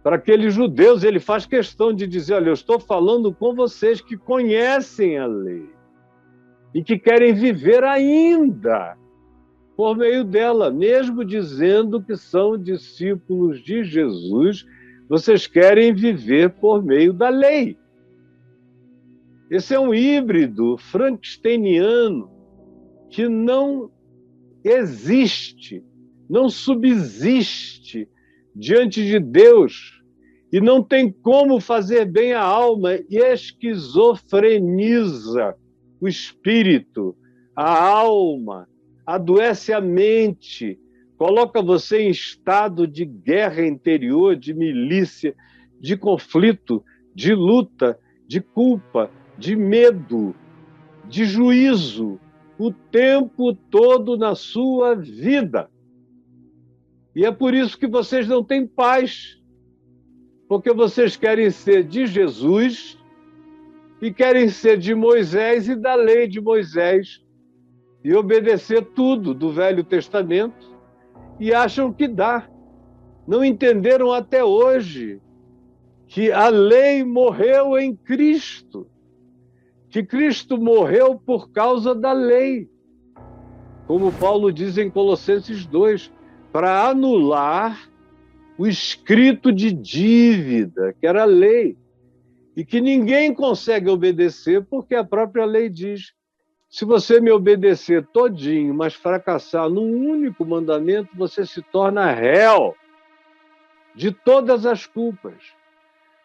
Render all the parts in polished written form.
Para aqueles judeus, ele faz questão de dizer: olha, eu estou falando com vocês que conhecem a lei e que querem viver ainda por meio dela, mesmo dizendo que são discípulos de Jesus, vocês querem viver por meio da lei. Esse é um híbrido frankensteiniano que não existe, não subsiste diante de Deus e não tem como fazer bem à alma e esquizofreniza o espírito, a alma, adoece a mente, coloca você em estado de guerra interior, de milícia, de conflito, de luta, de culpa, de medo, de juízo, o tempo todo na sua vida. E é por isso que vocês não têm paz, porque vocês querem ser de Jesus e querem ser de Moisés e da lei de Moisés e obedecer tudo do Velho Testamento e acham que dá. Não entenderam até hoje que a lei morreu em Cristo, que Cristo morreu por causa da lei, como Paulo diz em Colossenses 2, para anular o escrito de dívida, que era a lei, e que ninguém consegue obedecer, porque a própria lei diz: se você me obedecer todinho, mas fracassar num único mandamento, você se torna réu de todas as culpas.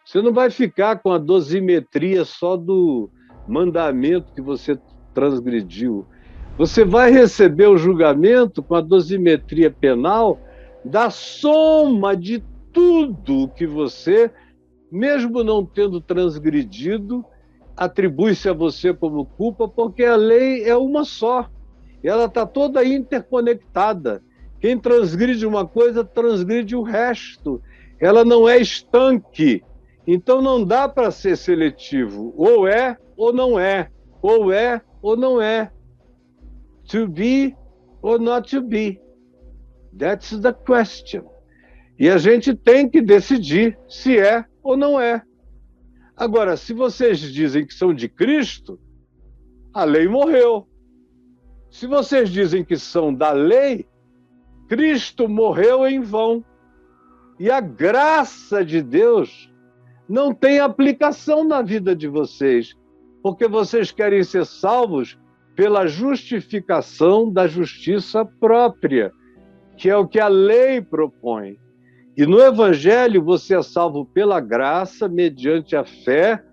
Você não vai ficar com a dosimetria só do mandamento que você transgrediu. Você vai receber o julgamento com a dosimetria penal da soma de tudo que você, mesmo não tendo transgredido, atribui-se a você como culpa, porque a lei é uma só. Ela está toda interconectada. Quem transgride uma coisa, transgride o resto. Ela não é estanque. Então não dá para ser seletivo. Ou é ou não é. Ou é ou não é. To be or not to be. That's the question. E a gente tem que decidir se é ou não é. Agora, se vocês dizem que são de Cristo, a lei morreu. Se vocês dizem que são da lei, Cristo morreu em vão. E a graça de Deus não tem aplicação na vida de vocês, porque vocês querem ser salvos pela justificação da justiça própria, que é o que a lei propõe. E no Evangelho você é salvo pela graça, mediante a fé,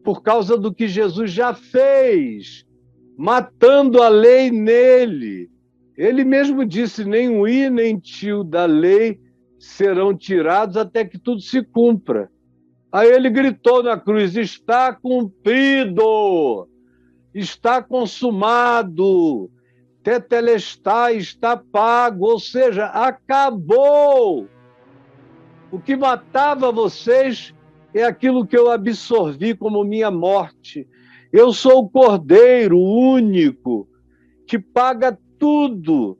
por causa do que Jesus já fez, matando a lei nele. Ele mesmo disse: nem o i nem tio da lei serão tirados até que tudo se cumpra. Aí ele gritou na cruz: está cumprido, está consumado, tetelestai, está pago, ou seja, acabou. O que matava vocês é aquilo que eu absorvi como minha morte. Eu sou o Cordeiro único que paga tudo.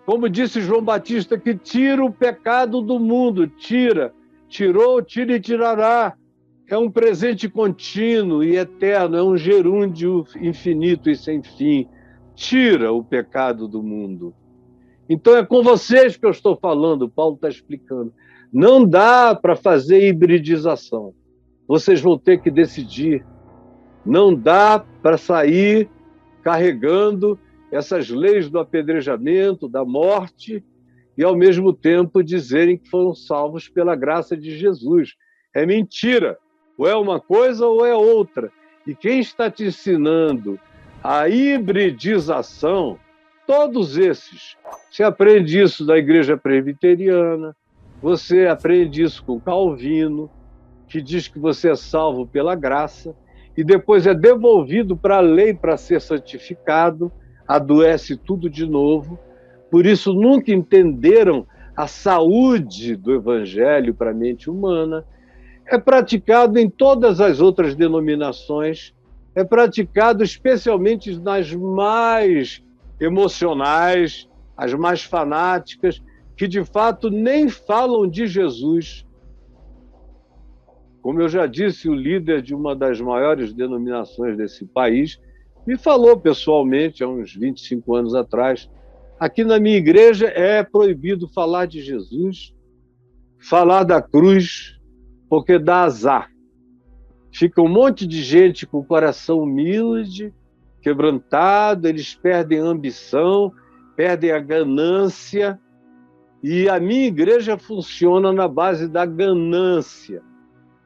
Como disse João Batista, que tira o pecado do mundo. Tirou, tira e tirará. É um presente contínuo e eterno, é um gerúndio infinito e sem fim. Tira o pecado do mundo. Então é com vocês que eu estou falando, Paulo está explicando. Não dá para fazer hibridização. Vocês vão ter que decidir. Não dá para sair carregando essas leis do apedrejamento, da morte, e ao mesmo tempo dizerem que foram salvos pela graça de Jesus. É mentira. Ou é uma coisa ou é outra. E quem está te ensinando a hibridização, todos esses, você aprende isso da Igreja Presbiteriana, você aprende isso com Calvino, que diz que você é salvo pela graça, e depois é devolvido para a lei para ser santificado, adoece tudo de novo. Por isso nunca entenderam a saúde do Evangelho para a mente humana. É praticado em todas as outras denominações, é praticado especialmente nas mais emocionais, as mais fanáticas, que de fato nem falam de Jesus, Como eu já disse, o líder de uma das maiores denominações desse país me falou pessoalmente, há uns 25 anos atrás, aqui na minha igreja é proibido falar de Jesus, falar da cruz, porque dá azar. Fica um monte de gente com o coração humilde, quebrantado, eles perdem a ambição, perdem a ganância, e a minha igreja funciona na base da ganância.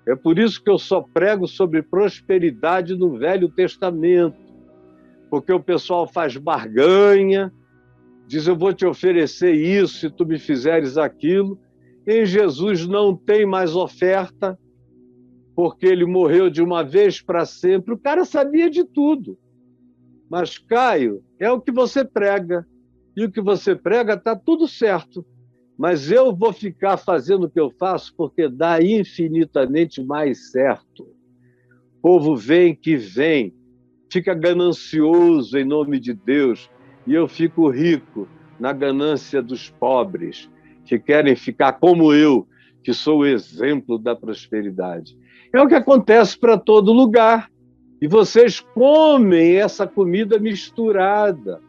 É por isso que eu só prego sobre prosperidade no Velho Testamento, porque o pessoal faz barganha, diz, eu vou te oferecer isso se tu me fizeres aquilo. Em Jesus não tem mais oferta, porque ele morreu de uma vez para sempre. O cara sabia de tudo. Mas, Caio, é o que você prega. E o que você prega está tudo certo. Mas eu vou ficar fazendo o que eu faço porque dá infinitamente mais certo. O povo vem que vem, fica ganancioso em nome de Deus, e eu fico rico na ganância dos pobres, que querem ficar como eu, que sou o exemplo da prosperidade. É o que acontece para todo lugar. E vocês comem essa comida misturada.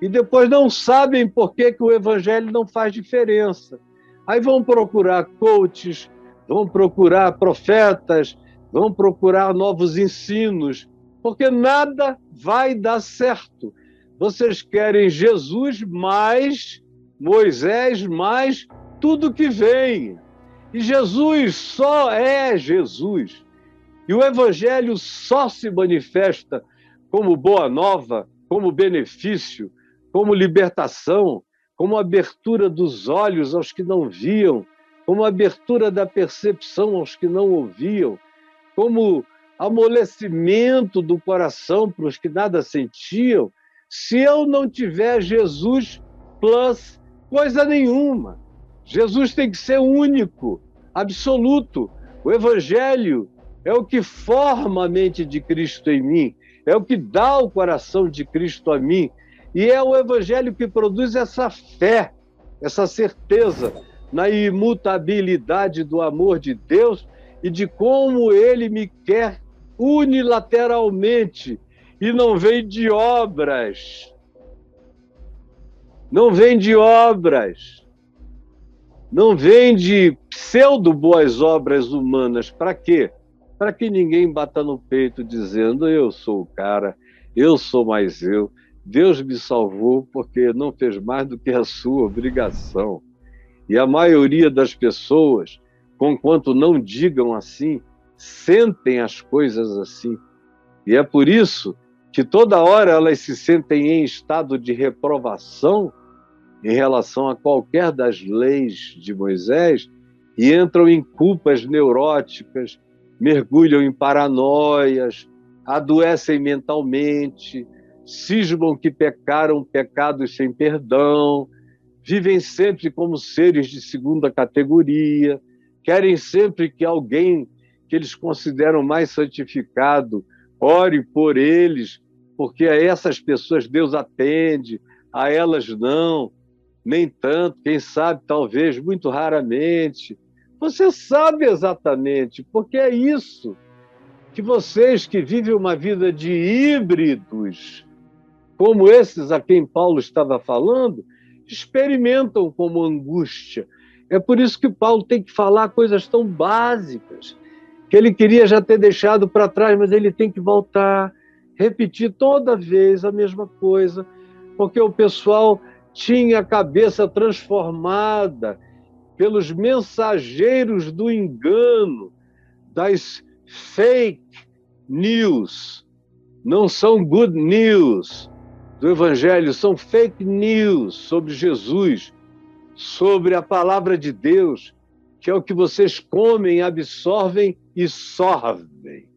E depois não sabem por que o evangelho não faz diferença. Aí vão procurar coaches, vão procurar profetas, vão procurar novos ensinos, porque nada vai dar certo. Vocês querem Jesus mais Moisés mais tudo que vem. E Jesus só é Jesus. E o evangelho só se manifesta como boa nova, como benefício, como libertação, como abertura dos olhos aos que não viam, como abertura da percepção aos que não ouviam, como amolecimento do coração para os que nada sentiam, se eu não tiver Jesus plus coisa nenhuma. Jesus tem que ser único, absoluto. O evangelho é o que forma a mente de Cristo em mim, é o que dá o coração de Cristo a mim, e é o evangelho que produz essa fé, essa certeza na imutabilidade do amor de Deus e de como ele me quer unilateralmente, e não vem de obras. Não vem de obras. Não vem de pseudo-boas obras humanas. Para quê? Para que ninguém bata no peito dizendo, eu sou o cara, eu sou mais eu. Deus me salvou porque não fez mais do que a sua obrigação. E a maioria das pessoas, conquanto não digam assim, sentem as coisas assim. E é por isso que toda hora elas se sentem em estado de reprovação em relação a qualquer das leis de Moisés e entram em culpas neuróticas, mergulham em paranoias, adoecem mentalmente, cismam que pecaram pecados sem perdão, vivem sempre como seres de segunda categoria, querem sempre que alguém que eles consideram mais santificado ore por eles, porque a essas pessoas Deus atende, a elas não, nem tanto, quem sabe, talvez, muito raramente. Você sabe exatamente, porque é isso que vocês que vivem uma vida de híbridos, como esses a quem Paulo estava falando, experimentam como angústia. É por isso que Paulo tem que falar coisas tão básicas, que ele queria já ter deixado para trás, mas ele tem que voltar, repetir toda vez a mesma coisa, porque o pessoal tinha a cabeça transformada pelos mensageiros do engano, das fake news. Não são good news do Evangelho, são fake news sobre Jesus, sobre a palavra de Deus, que é o que vocês comem, absorvem e sorvem.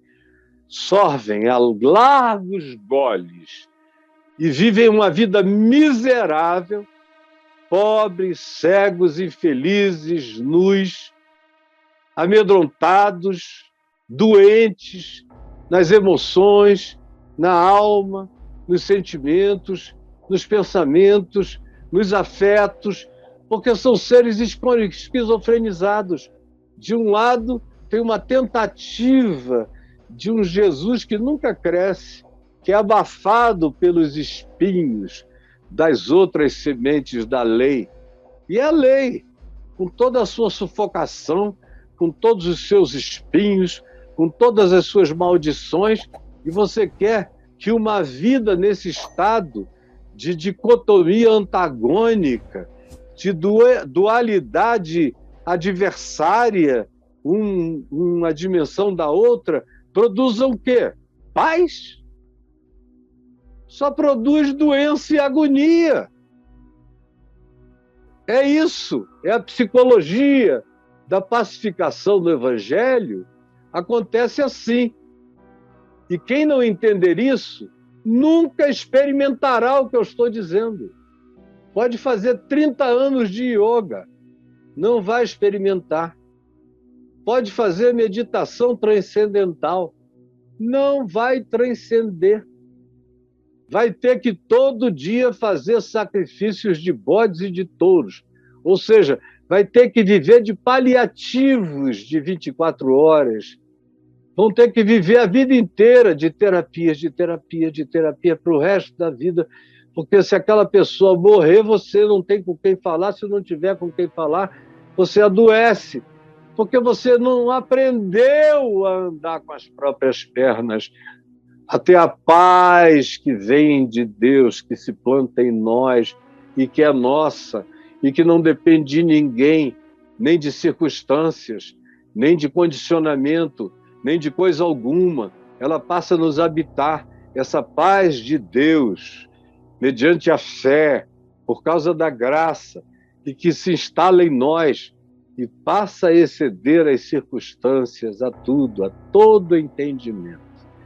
Sorvem a largos goles e vivem uma vida miserável, pobres, cegos, infelizes, nus, amedrontados, doentes nas emoções, na alma, nos sentimentos, nos pensamentos, nos afetos, porque são seres esquizofrenizados. De um lado, tem uma tentativa de um Jesus que nunca cresce, que é abafado pelos espinhos das outras sementes da lei. E é a lei, com toda a sua sufocação, com todos os seus espinhos, com todas as suas maldições, e você quer que uma vida nesse estado de dicotomia antagônica, de dualidade adversária, uma dimensão da outra, produza o quê? Paz? Só produz doença e agonia. É isso, é a psicologia da pacificação do Evangelho. Acontece assim. E quem não entender isso, nunca experimentará o que eu estou dizendo. Pode fazer 30 anos de yoga, não vai experimentar. Pode fazer meditação transcendental, não vai transcender. Vai ter que todo dia fazer sacrifícios de bodes e de touros. Ou seja, vai ter que viver de paliativos de 24 horas. Vão ter que viver a vida inteira de terapias, de terapia, de terapia para o resto da vida. Porque se aquela pessoa morrer, você não tem com quem falar. Se não tiver com quem falar, você adoece. Porque você não aprendeu a andar com as próprias pernas, a ter a paz que vem de Deus, que se planta em nós e que é nossa, e que não depende de ninguém, nem de circunstâncias, nem de condicionamento, nem de coisa alguma. Ela passa a nos habitar, essa paz de Deus, mediante a fé, por causa da graça, e que se instala em nós e passa a exceder as circunstâncias, a tudo, a todo entendimento.